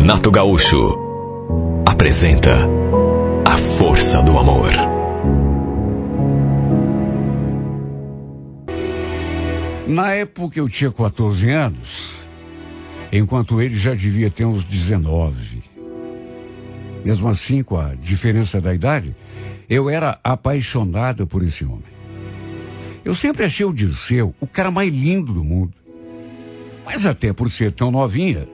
Renato Gaúcho apresenta A Força do Amor. Na época eu tinha 14 anos, enquanto ele já devia ter uns 19. Mesmo assim, com a diferença da idade, eu era apaixonada por esse homem. Eu sempre achei o Dirceu o cara mais lindo do mundo. Mas até por ser tão novinha,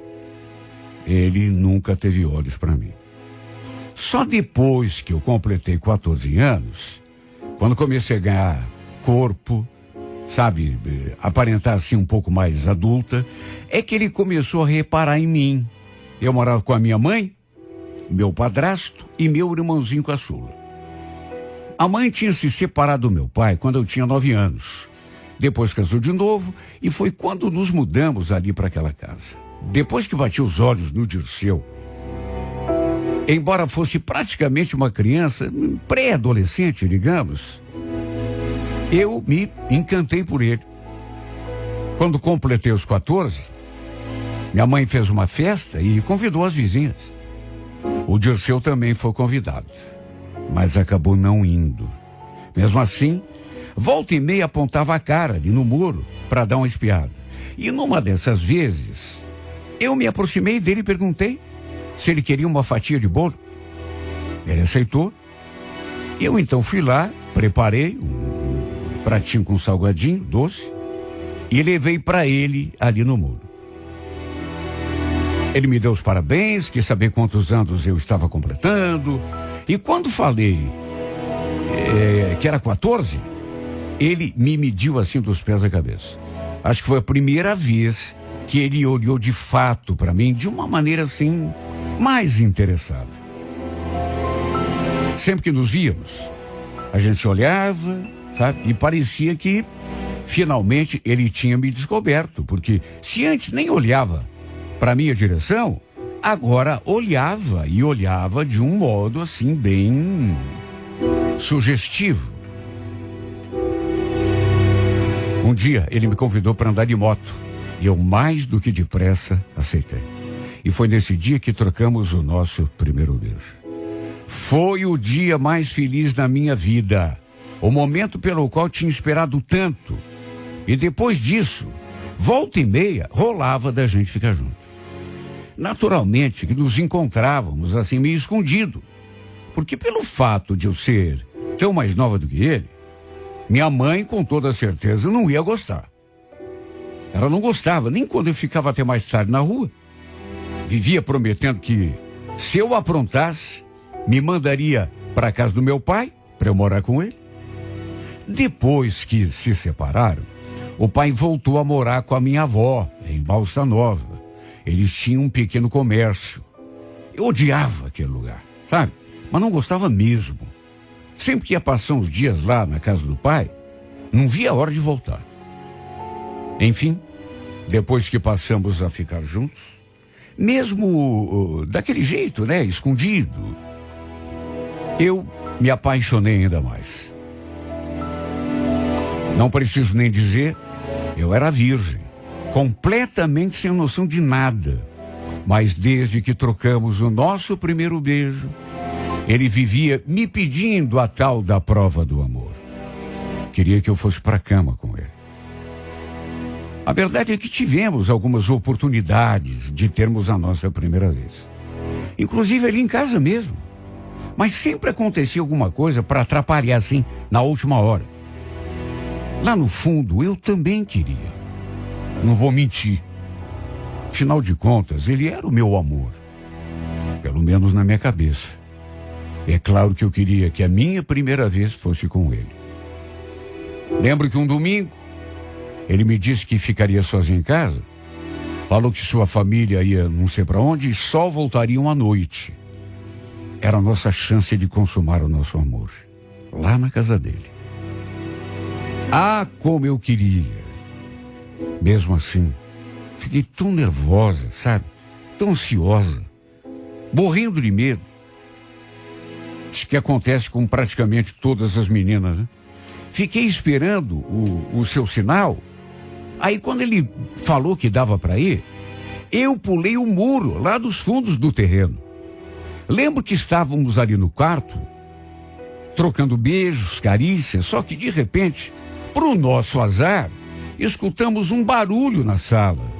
ele nunca teve olhos para mim. Só depois que eu completei 14 anos, quando comecei a ganhar corpo, sabe, aparentar assim um pouco mais adulta, é que ele começou a reparar em mim. Eu morava com a minha mãe, meu padrasto e meu irmãozinho caçula. A mãe tinha se separado do meu pai quando eu tinha 9 anos. Depois casou de novo e foi quando nos mudamos ali para aquela casa. Depois que bati os olhos no Dirceu, embora fosse praticamente uma criança, pré-adolescente, digamos, eu me encantei por ele. Quando completei os 14, minha mãe fez uma festa e convidou as vizinhas. O Dirceu também foi convidado, mas acabou não indo. Mesmo assim, volta e meia apontava a cara ali no muro para dar uma espiada. E numa dessas vezes, eu me aproximei dele e perguntei se ele queria uma fatia de bolo. Ele aceitou. Eu então fui lá, preparei um pratinho com salgadinho, doce, e levei para ele ali no muro. Ele me deu os parabéns, quis saber quantos anos eu estava completando. E quando falei que era 14, ele me mediu assim dos pés à cabeça. Acho que foi a primeira vez que ele olhou de fato para mim de uma maneira assim, mais interessada. Sempre que nos víamos, a gente olhava, sabe? E parecia que finalmente ele tinha me descoberto, porque se antes nem olhava para minha direção, agora olhava e olhava de um modo assim bem sugestivo. Um dia ele me convidou para andar de moto e eu mais do que depressa aceitei. E foi nesse dia que trocamos o nosso primeiro beijo. Foi o dia mais feliz da minha vida, o momento pelo qual tinha esperado tanto. E depois disso, volta e meia, rolava da gente ficar junto. Naturalmente que nos encontrávamos assim meio escondido, porque pelo fato de eu ser tão mais nova do que ele, minha mãe com toda certeza não ia gostar. Ela não gostava nem quando eu ficava até mais tarde na rua. Vivia prometendo que se eu aprontasse, me mandaria para a casa do meu pai para eu morar com ele. Depois que se separaram, o pai voltou a morar com a minha avó em Balsa Nova. Eles tinham um pequeno comércio. Eu odiava aquele lugar, sabe? Mas não gostava mesmo. Sempre que ia passar uns dias lá na casa do pai, não via a hora de voltar. Enfim, depois que passamos a ficar juntos, mesmo daquele jeito, né, escondido, eu me apaixonei ainda mais. Não preciso nem dizer, eu era virgem. Completamente sem noção de nada. Mas desde que trocamos o nosso primeiro beijo, ele vivia me pedindo a tal da prova do amor. Queria que eu fosse para a cama com ele. A verdade é que tivemos algumas oportunidades de termos a nossa primeira vez. Inclusive ali em casa mesmo. Mas sempre acontecia alguma coisa para atrapalhar assim na última hora. Lá no fundo eu também queria. Não vou mentir. Afinal de contas, ele era o meu amor. Pelo menos na minha cabeça. É claro que eu queria que a minha primeira vez fosse com ele. Lembro que um domingo, ele me disse que ficaria sozinho em casa. Falou que sua família ia não sei para onde e só voltariam à noite. Era a nossa chance de consumar o nosso amor. Lá na casa dele. Ah, como eu queria. Mesmo assim, fiquei tão nervosa, sabe? Tão ansiosa, morrendo de medo. Isso que acontece com praticamente todas as meninas, né? Fiquei esperando o seu sinal. Aí quando ele falou que dava para ir, eu pulei o muro lá dos fundos do terreno. Lembro que estávamos ali no quarto, trocando beijos, carícias, só que de repente, pro nosso azar, escutamos um barulho na sala.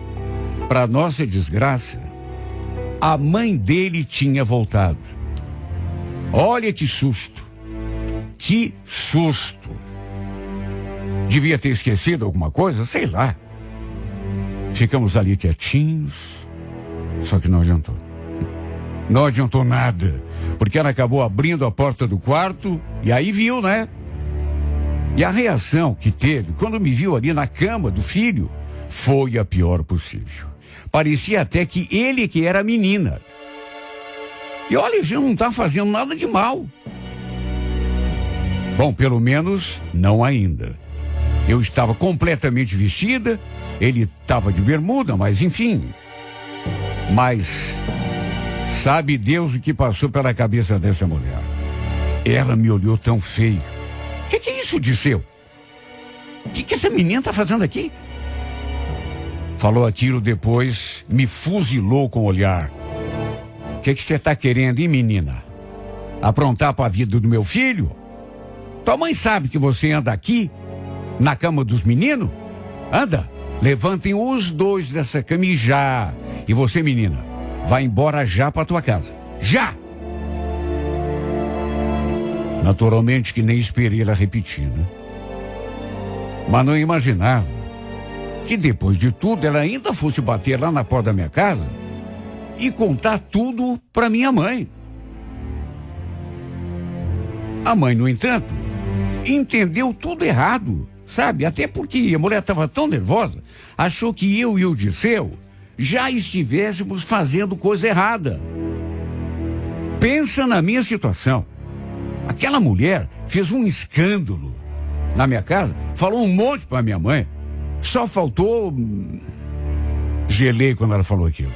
Para nossa desgraça, a mãe dele tinha voltado. Olha que susto. Que susto. Devia ter esquecido alguma coisa, sei lá. Ficamos ali quietinhos, só que não adiantou. Não adiantou nada, porque ela acabou abrindo a porta do quarto e aí viu, né? E a reação que teve quando me viu ali na cama do filho foi a pior possível. Parecia até que ele que era a menina. E olha, já não está fazendo nada de mal. Bom, pelo menos não ainda. Eu estava completamente vestida, ele estava de bermuda, mas enfim. Mas sabe Deus o que passou pela cabeça dessa mulher? Ela me olhou tão feio. O que é isso, Disseu? O que essa menina está fazendo aqui? Falou aquilo depois, me fuzilou com o olhar. O que você está querendo, hein, menina? Aprontar para a vida do meu filho? Tua mãe sabe que você anda aqui, na cama dos meninos? Anda, levantem os dois dessa cama e já. E você, menina, vai embora já para tua casa. Já! Naturalmente que nem esperei ela repetir, né? Mas não imaginava que depois de tudo ela ainda fosse bater lá na porta da minha casa e contar tudo para minha mãe. A mãe, no entanto, entendeu tudo errado, sabe? Até porque a mulher estava tão nervosa, achou que eu e o Disseu já estivéssemos fazendo coisa errada. Pensa na minha situação. Aquela mulher fez um escândalo na minha casa, falou um monte para minha mãe. Só faltou... Gelei quando ela falou aquilo.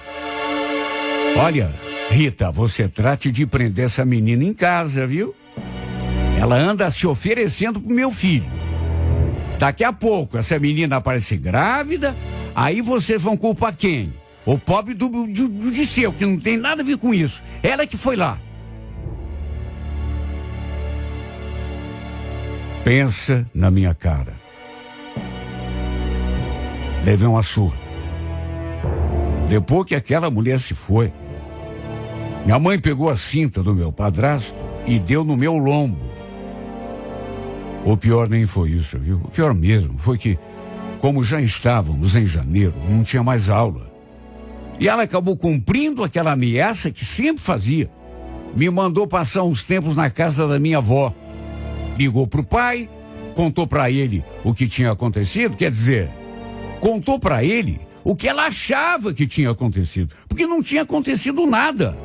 Olha, Rita, você trate de prender essa menina em casa, viu? Ela anda se oferecendo pro meu filho. Daqui a pouco essa menina aparece grávida, aí vocês vão culpar quem? O pobre do Disseu, que não tem nada a ver com isso. Ela que foi lá. Pensa na minha cara. Levei uma surra. Depois que aquela mulher se foi, minha mãe pegou a cinta do meu padrasto e deu no meu lombo. O pior nem foi isso, viu? O pior mesmo foi que, como já estávamos em janeiro, não tinha mais aula. E ela acabou cumprindo aquela ameaça que sempre fazia. Me mandou passar uns tempos na casa da minha avó. Ligou pro pai, contou para ele o que tinha acontecido, quer dizer, contou para ele o que ela achava que tinha acontecido, porque não tinha acontecido nada.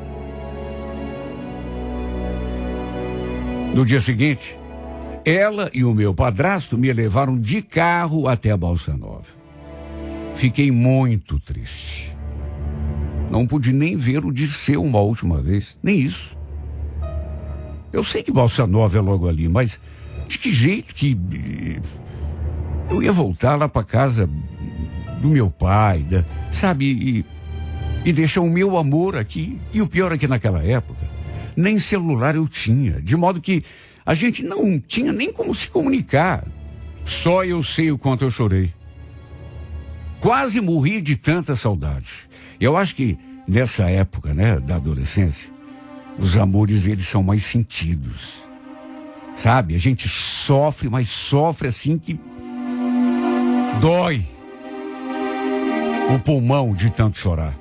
No dia seguinte, ela e o meu padrasto me levaram de carro até a Balsa Nova. Fiquei muito triste. Não pude nem ver o Disseu uma última vez, nem isso. Eu sei que Balsa Nova é logo ali, mas de que jeito que eu ia voltar lá para casa do meu pai, sabe, e deixar o meu amor aqui. E o pior é que naquela época, nem celular eu tinha, de modo que a gente não tinha nem como se comunicar. Só eu sei o quanto eu chorei. Quase morri de tanta saudade. Eu acho que nessa época, né, da adolescência, os amores, eles são mais sentidos. Sabe, a gente sofre, mas sofre assim que dói o pulmão de tanto chorar.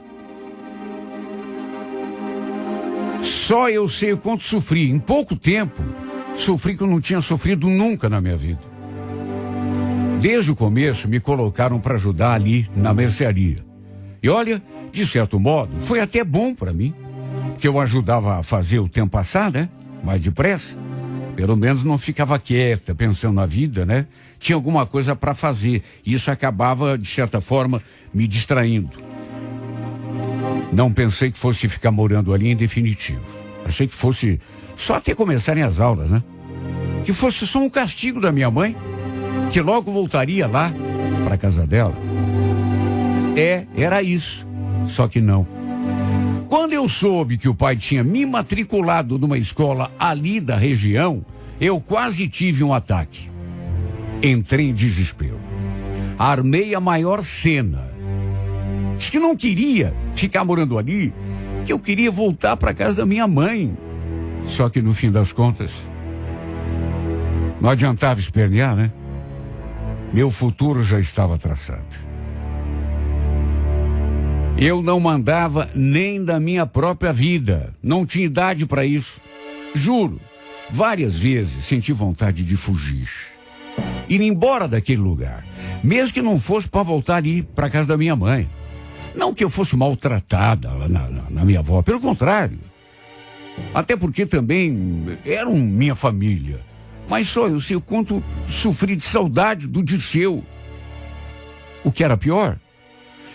Só eu sei o quanto sofri. Em pouco tempo, sofri que eu não tinha sofrido nunca na minha vida. Desde o começo, me colocaram para ajudar ali na mercearia. E olha, de certo modo, foi até bom para mim, que eu ajudava a fazer o tempo passar, né? Mais depressa. Pelo menos não ficava quieta, pensando na vida, né? Tinha alguma coisa para fazer. E isso acabava, de certa forma, me distraindo. Não pensei que fosse ficar morando ali em definitivo. Achei que fosse só até começarem as aulas, né? Que fosse só um castigo da minha mãe, que logo voltaria lá para casa dela. Era isso. Só que não. Quando eu soube que o pai tinha me matriculado numa escola ali da região, eu quase tive um ataque. Entrei em desespero. Armei a maior cena. Disse que não queria ficar morando ali, que eu queria voltar para casa da minha mãe. Só que no fim das contas, não adiantava espernear, né? Meu futuro já estava traçado. Eu não mandava nem da minha própria vida. Não tinha idade para isso. Juro, várias vezes senti vontade de fugir. Ir embora daquele lugar. Mesmo que não fosse para voltar ali para casa da minha mãe. Não que eu fosse maltratada lá na minha avó. Pelo contrário. Até porque também eram minha família. Mas só eu sei o quanto sofri de saudade do Dirceu. O que era pior,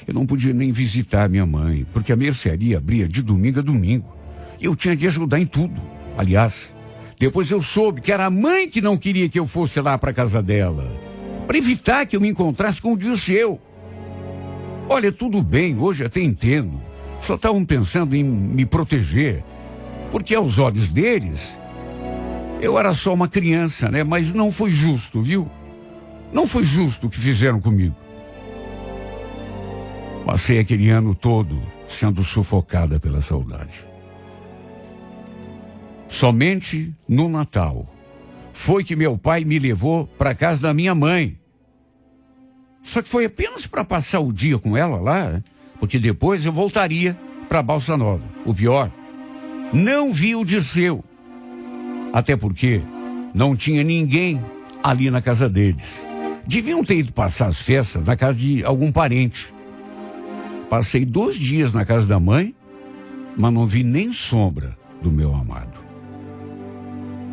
eu não podia nem visitar minha mãe, porque a mercearia abria de domingo a domingo. E eu tinha de ajudar em tudo. Aliás, depois eu soube que era a mãe que não queria que eu fosse lá para casa dela, para evitar que eu me encontrasse com o Dirceu. Olha, tudo bem, hoje até entendo. Só estavam pensando em me proteger, porque aos olhos deles, eu era só uma criança, né? Mas não foi justo, viu? Não foi justo o que fizeram comigo. Passei aquele ano todo sendo sufocada pela saudade. Somente no Natal foi que meu pai me levou para casa da minha mãe. Só que foi apenas para passar o dia com ela lá, porque depois eu voltaria para Balsa Nova. O pior, não vi o Dirceu. Até porque não tinha ninguém ali na casa deles. Deviam ter ido passar as festas na casa de algum parente. Passei 2 dias na casa da mãe, mas não vi nem sombra do meu amado.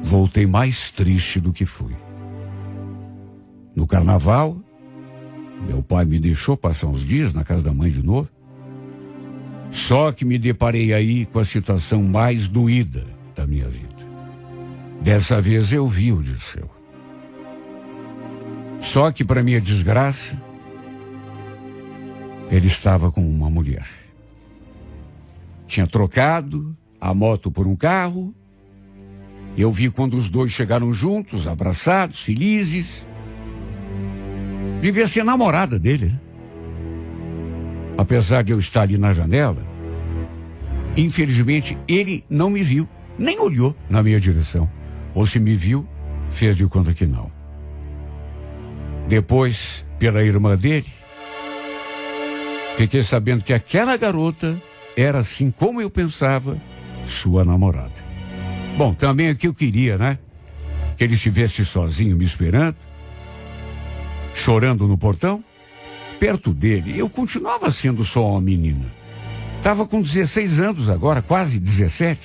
Voltei mais triste do que fui. No carnaval, meu pai me deixou passar uns dias na casa da mãe de novo. Só que me deparei aí com a situação mais doída da minha vida. Dessa vez eu vi o Dirceu. Só que, para minha desgraça, ele estava com uma mulher. Tinha trocado a moto por um carro. Eu vi quando os dois chegaram juntos, abraçados, felizes. Devia ser namorada dele, né? Apesar de eu estar ali na janela, infelizmente ele não me viu, nem olhou na minha direção. Ou se me viu, fez de conta que não. Depois, pela irmã dele, fiquei sabendo que aquela garota era, assim como eu pensava, sua namorada. Bom, também o que eu queria, né? Que ele estivesse sozinho me esperando, chorando no portão. Perto dele, eu continuava sendo só uma menina. Estava com 16 anos agora, quase 17.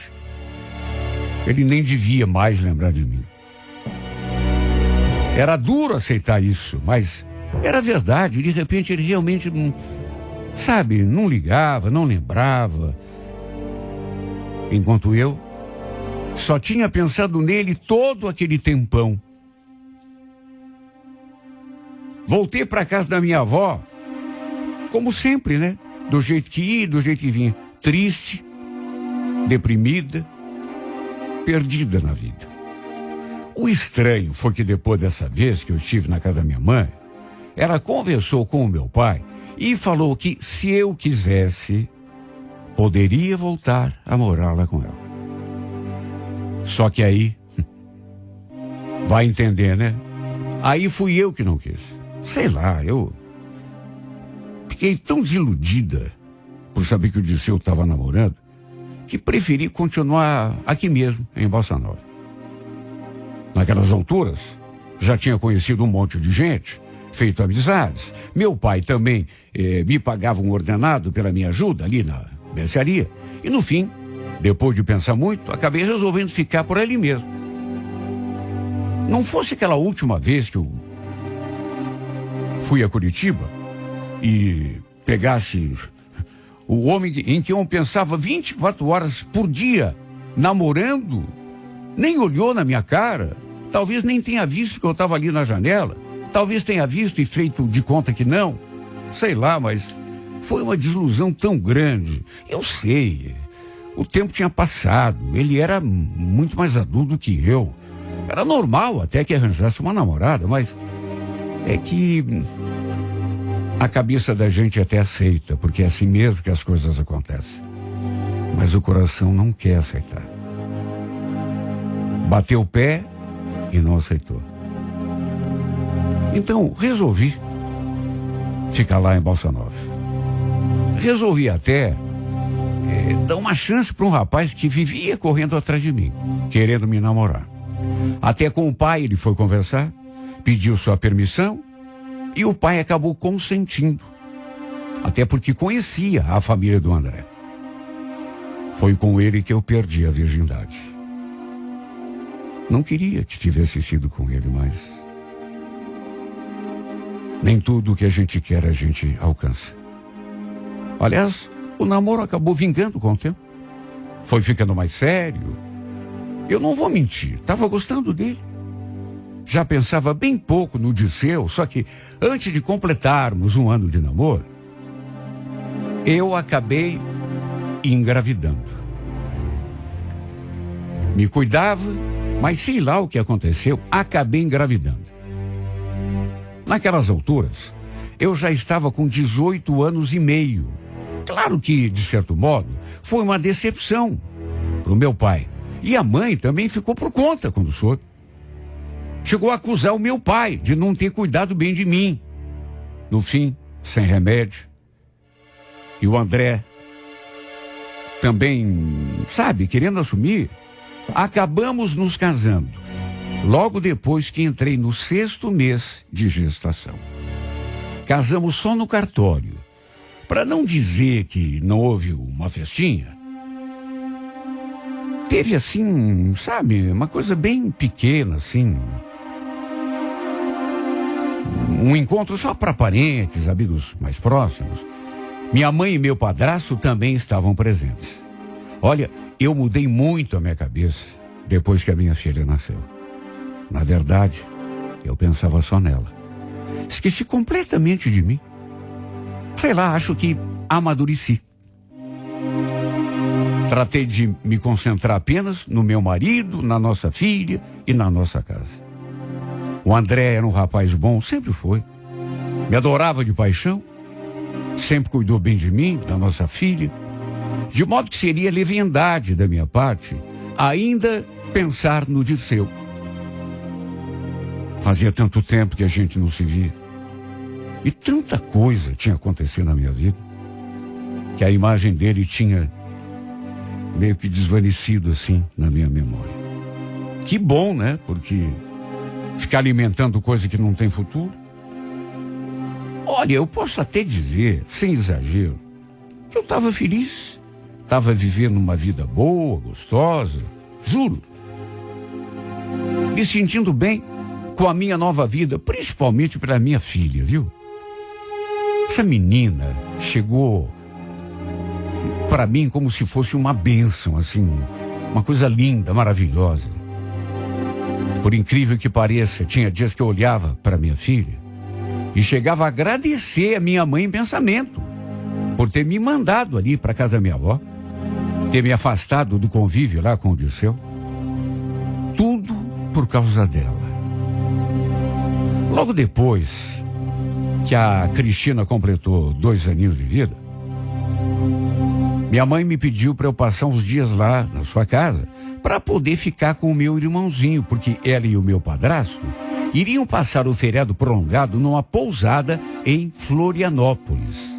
Ele nem devia mais lembrar de mim. Era duro aceitar isso, mas era verdade. De repente ele realmente não, sabe, não ligava, não lembrava. Enquanto eu só tinha pensado nele todo aquele tempão. Voltei para casa da minha avó, como sempre, né? Do jeito que ia, do jeito que vinha. Triste, deprimida, perdida na vida. O estranho foi que depois dessa vez que eu estive na casa da minha mãe, ela conversou com o meu pai e falou que, se eu quisesse, poderia voltar a morar lá com ela. Só que aí, vai entender, né? Aí fui eu que não quis. Sei lá, eu fiquei tão desiludida por saber que o Dirceu estava namorando, que preferi continuar aqui mesmo, em Balsa Nova. Naquelas alturas, já tinha conhecido um monte de gente, feito amizades. Meu pai também me pagava um ordenado pela minha ajuda ali na mercearia. E no fim, depois de pensar muito, acabei resolvendo ficar por ali mesmo. Não fosse aquela última vez que eu fui a Curitiba e pegasse o homem em que eu pensava 24 horas por dia, namorando, nem olhou na minha cara, talvez nem tenha visto que eu estava ali na janela, talvez tenha visto e feito de conta que não, sei lá, mas Foi uma desilusão tão grande. Eu sei, o tempo tinha passado, ele era muito mais adulto do que eu. Era normal até que arranjasse uma namorada, mas é que a cabeça da gente até aceita, porque é assim mesmo que as coisas acontecem. Mas o coração não quer aceitar. Bateu o pé e não aceitou. Então, resolvi ficar lá em Bossa Nova. Resolvi até dar uma chance para um rapaz que vivia correndo atrás de mim, querendo me namorar. Até com o pai ele foi conversar, pediu sua permissão e o pai acabou consentindo. Até porque conhecia a família do André. Foi com ele que eu perdi a virgindade. Não queria que tivesse sido com ele, mas nem tudo o que a gente quer a gente alcança. Aliás, o namoro acabou vingando com o tempo. Foi ficando mais sério. Eu não vou mentir, estava gostando dele. Já pensava bem pouco no Dirceu, só que antes de completarmos um ano de namoro, eu acabei engravidando. Me cuidava, mas sei lá o que aconteceu, acabei engravidando. Naquelas alturas, eu já estava com 18 anos e meio. Claro que, de certo modo, foi uma decepção para o meu pai. E a mãe também ficou por conta quando soube. Chegou a acusar o meu pai de não ter cuidado bem de mim. No fim, sem remédio. E o André também, sabe, querendo assumir, acabamos nos casando. Logo depois que entrei no 6º mês de gestação. Casamos só no cartório. Para não dizer que não houve uma festinha, teve assim, sabe, uma coisa bem pequena, assim. Um encontro só para parentes, amigos mais próximos. Minha mãe e meu padrasto também estavam presentes. Olha, eu mudei muito a minha cabeça depois que a minha filha nasceu. Na verdade, eu pensava só nela. Esqueci completamente de mim. Sei lá, acho que amadureci. Tratei de me concentrar apenas no meu marido, na nossa filha e na nossa casa. O André era um rapaz bom, sempre foi. Me adorava de paixão. Sempre cuidou bem de mim, da nossa filha. De modo que seria leviandade da minha parte ainda pensar no Dirceu. Fazia tanto tempo que a gente não se via. E tanta coisa tinha acontecido na minha vida que a imagem dele tinha meio que desvanecido assim na minha memória. Que bom, né? Porque ficar alimentando coisa que não tem futuro. Olha, eu posso até dizer, sem exagero, que eu estava feliz. Estava vivendo uma vida boa, gostosa, juro. Me sentindo bem com a minha nova vida, principalmente para minha filha, viu? Essa menina chegou para mim como se fosse uma bênção, assim, uma coisa linda, maravilhosa. Por incrível que pareça, tinha dias que eu olhava para minha filha e chegava a agradecer a minha mãe em pensamento por ter me mandado ali para casa da minha avó, ter me afastado do convívio lá com o Dirceu. Tudo por causa dela. Logo depois que a Cristina completou 2 aninhos de vida, minha mãe me pediu para eu passar uns dias lá na sua casa para poder ficar com o meu irmãozinho, porque ela e o meu padrasto iriam passar o feriado prolongado numa pousada em Florianópolis.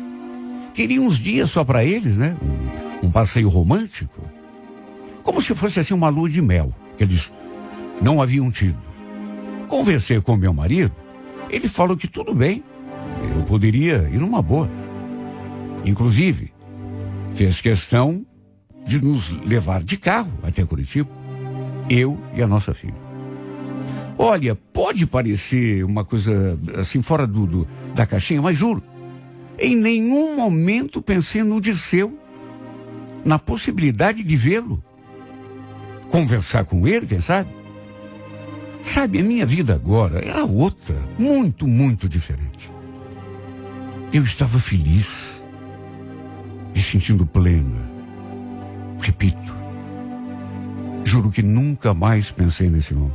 Queriam uns dias só para eles, né? Um passeio romântico, como se fosse assim uma lua de mel, que eles não haviam tido. Conversei com meu marido, ele falou que tudo bem, eu poderia ir numa boa. Inclusive, fez questão de nos levar de carro até Curitiba, eu e a nossa filha. Olha, pode parecer uma coisa assim fora da caixinha, mas juro, em nenhum momento pensei no Dirceu, na possibilidade de vê-lo, conversar com ele, quem sabe? Sabe, a minha vida agora era outra, muito, muito diferente. Eu estava feliz, me sentindo plena. Repito, juro que nunca mais pensei nesse homem.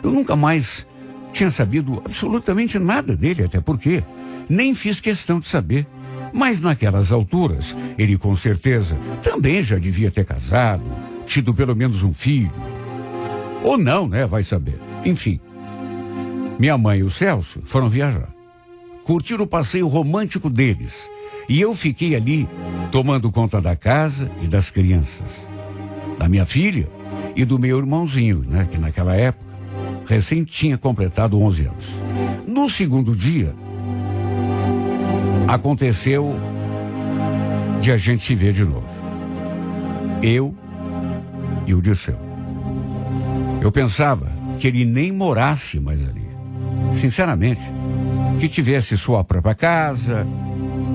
Eu nunca mais tinha sabido absolutamente nada dele, até porque nem fiz questão de saber. Mas naquelas alturas, ele com certeza também já devia ter casado, tido pelo menos um filho. Ou não, né? Vai saber. Enfim, minha mãe e o Celso foram viajar. Curtiram o passeio romântico deles. E eu fiquei ali, tomando conta da casa e das crianças. Da minha filha e do meu irmãozinho, né? Que naquela época, recém tinha completado 11 anos. No segundo dia, aconteceu de a gente se ver de novo. Eu e o Dirceu. Eu pensava que ele nem morasse mais ali. Sinceramente, que tivesse sua própria casa,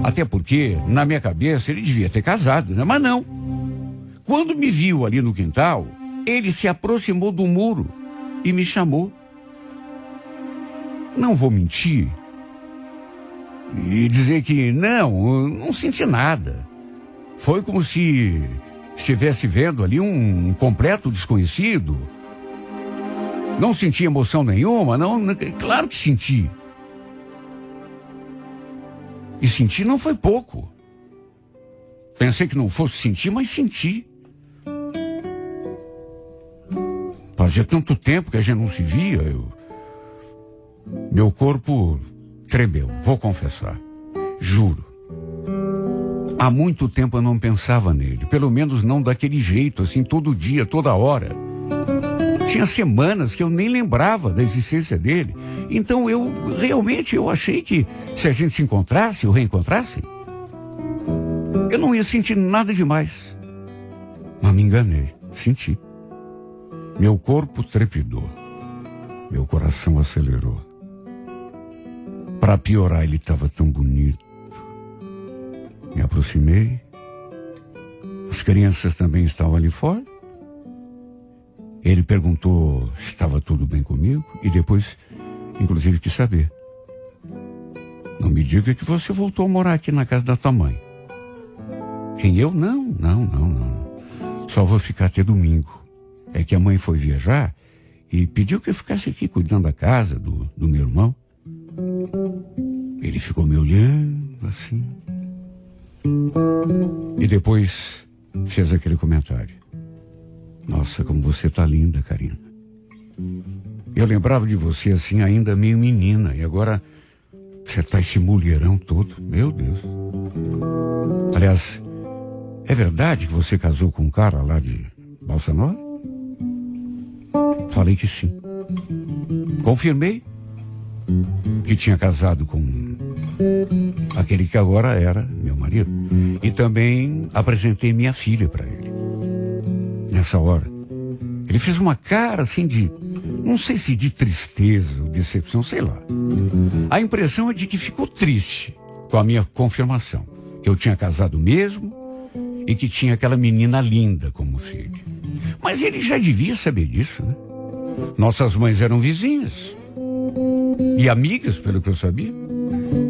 até porque, na minha cabeça, ele devia ter casado, né? Mas não. Quando me viu ali no quintal, ele se aproximou do muro e me chamou. Não vou mentir e dizer que não senti nada. Foi como se estivesse vendo ali um completo desconhecido. Não senti emoção nenhuma, não, claro que senti. E sentir não foi pouco. Pensei que não fosse sentir, mas senti. Fazia tanto tempo que a gente não se via, meu corpo tremeu, vou confessar. Juro. Há muito tempo eu não pensava nele, pelo menos não daquele jeito, assim, todo dia, toda hora. Tinha semanas que eu nem lembrava da existência dele. Então eu achei que se a gente se encontrasse ou reencontrasse, eu não ia sentir nada demais. Mas me enganei, senti. Meu corpo trepidou. Meu coração acelerou. Para piorar, ele estava tão bonito. Me aproximei. As crianças também estavam ali fora. Ele perguntou se estava tudo bem comigo e depois, inclusive, quis saber. Não me diga que você voltou a morar aqui na casa da tua mãe. Quem, eu? Não. Só vou ficar até domingo. É que a mãe foi viajar e pediu que eu ficasse aqui cuidando da casa do meu irmão. Ele ficou me olhando assim. E depois fez aquele comentário. Nossa, como você tá linda, Karina. Eu lembrava de você assim, ainda meio menina. E agora você tá esse mulherão todo. Meu Deus. Aliás, é verdade que você casou com um cara lá de Balsa Nova? Falei que sim. Confirmei que tinha casado com aquele que agora era meu marido. E também apresentei minha filha para ele. Nessa hora, ele fez uma cara assim de, não sei se de tristeza ou decepção, sei lá. A impressão é de que ficou triste com a minha confirmação, que eu tinha casado mesmo e que tinha aquela menina linda como filha. Mas ele já devia saber disso, né? Nossas mães eram vizinhas e amigas, pelo que eu sabia.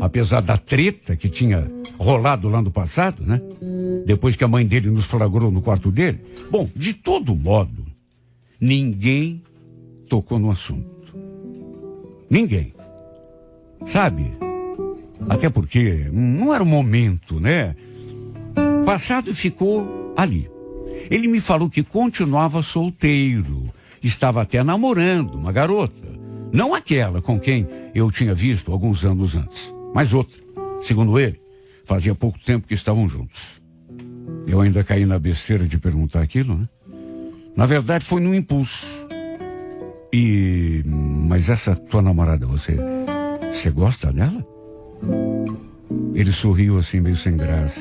Apesar da treta que tinha rolado lá no passado, né? Depois que a mãe dele nos flagrou no quarto dele. Bom, de todo modo, ninguém tocou no assunto. Ninguém. Sabe? Até porque não era o momento, né? Passado ficou ali. Ele me falou que continuava solteiro. Estava até namorando uma garota. Não aquela com quem eu tinha visto alguns anos antes, mas outra. Segundo ele, fazia pouco tempo que estavam juntos. Eu ainda caí na besteira de perguntar aquilo, né? Na verdade, foi num impulso. Mas essa tua namorada, você gosta dela? Ele sorriu assim, meio sem graça.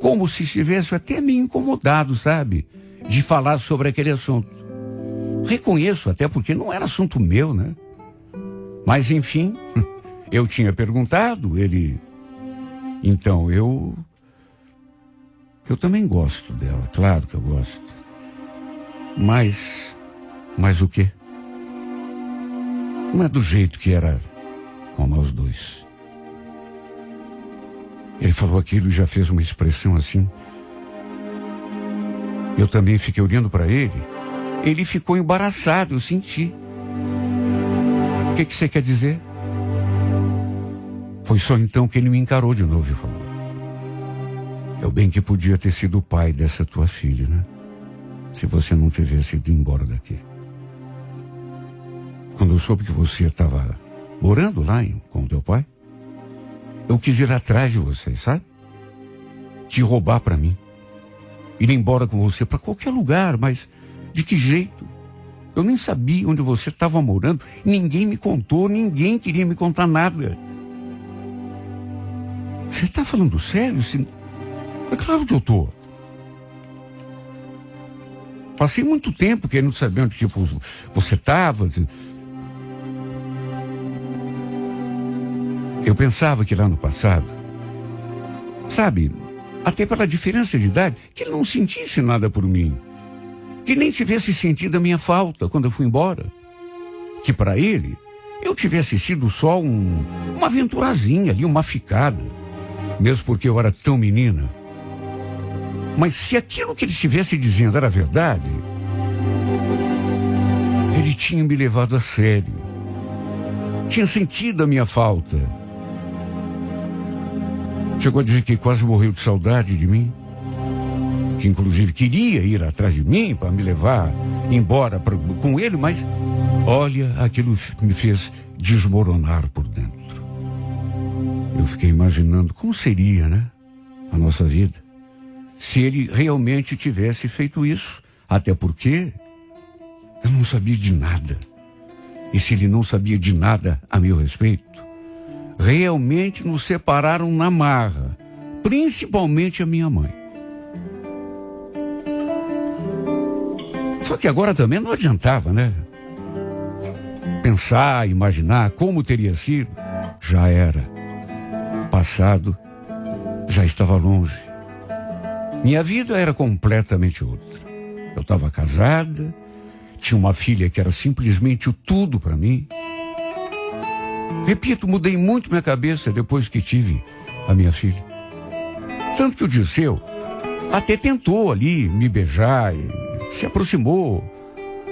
Como se estivesse até meio incomodado, sabe? De falar sobre aquele assunto. Reconheço, até porque não era assunto meu, né? Mas, enfim, eu tinha perguntado, ele... Então, eu também gosto dela, claro que eu gosto. Mas o quê? Não é do jeito que era com nós dois. Ele falou aquilo e já fez uma expressão assim. Eu também fiquei olhando para ele. Ele ficou embaraçado, eu senti. O que você quer dizer? Foi só então que ele me encarou de novo e falou: eu bem que podia ter sido o pai dessa tua filha, né? Se você não tivesse ido embora daqui. Quando eu soube que você estava morando lá com o teu pai, eu quis ir atrás de você, sabe? Te roubar para mim. Ir embora com você para qualquer lugar, mas de que jeito? Eu nem sabia onde você estava morando. Ninguém me contou, ninguém queria me contar nada. Você está falando sério? É claro que eu tô. Passei muito tempo querendo saber onde você estava. Eu pensava que lá no passado, sabe, até pela diferença de idade, que ele não sentisse nada por mim. Que nem tivesse sentido a minha falta quando eu fui embora. Que para ele, eu tivesse sido só uma aventurazinha ali, uma ficada. Mesmo porque eu era tão menina. Mas se aquilo que ele estivesse dizendo era verdade, ele tinha me levado a sério. Tinha sentido a minha falta. Chegou a dizer que quase morreu de saudade de mim. Que inclusive queria ir atrás de mim para me levar embora com ele, mas olha, aquilo me fez desmoronar por dentro. Eu fiquei imaginando como seria, né, a nossa vida, se ele realmente tivesse feito isso. Até porque eu não sabia de nada. E se ele não sabia de nada a meu respeito, realmente nos separaram na marra, principalmente a minha mãe. Só que agora também não adiantava, né? Pensar, imaginar como teria sido, já era. Passado já estava longe. Minha vida era completamente outra. Eu estava casada, tinha uma filha que era simplesmente o tudo para mim. Repito, mudei muito minha cabeça depois que tive a minha filha. Tanto que o Dirceu até tentou ali me beijar, se aproximou,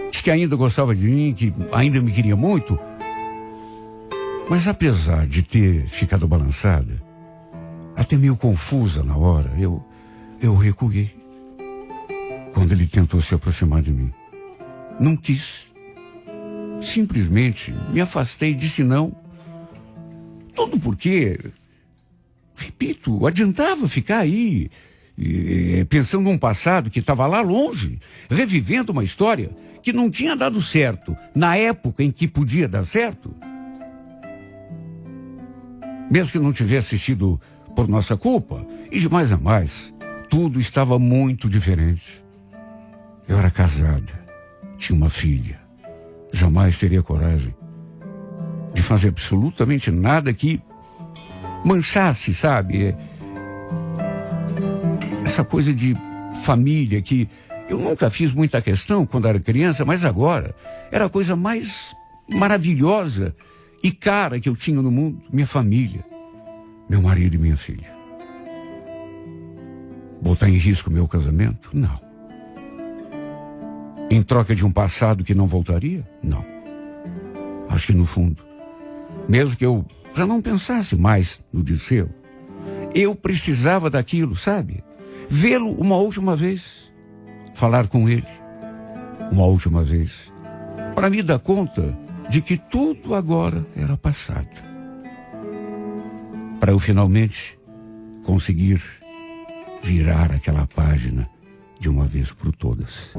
disse que ainda gostava de mim, que ainda me queria muito. Mas apesar de ter ficado balançada, até meio confusa na hora, eu recuei. Quando ele tentou se aproximar de mim, não quis. Simplesmente me afastei e disse não. Tudo porque, repito, adiantava ficar aí, pensando num passado que estava lá longe, revivendo uma história que não tinha dado certo na época em que podia dar certo. Mesmo que não tivesse sido por nossa culpa, e de mais a mais, tudo estava muito diferente. Eu era casada, tinha uma filha, jamais teria coragem de fazer absolutamente nada que manchasse, sabe? Essa coisa de família que eu nunca fiz muita questão quando era criança, mas agora era a coisa mais maravilhosa e cara que eu tinha no mundo, minha família, meu marido e minha filha. Botar em risco meu casamento? Não. Em troca de um passado que não voltaria? Não. Acho que no fundo, mesmo que eu já não pensasse mais no Dirceu, eu precisava daquilo, sabe? Vê-lo uma última vez, falar com ele uma última vez, para me dar conta de que tudo agora era passado. Para eu finalmente conseguir virar aquela página de uma vez por todas.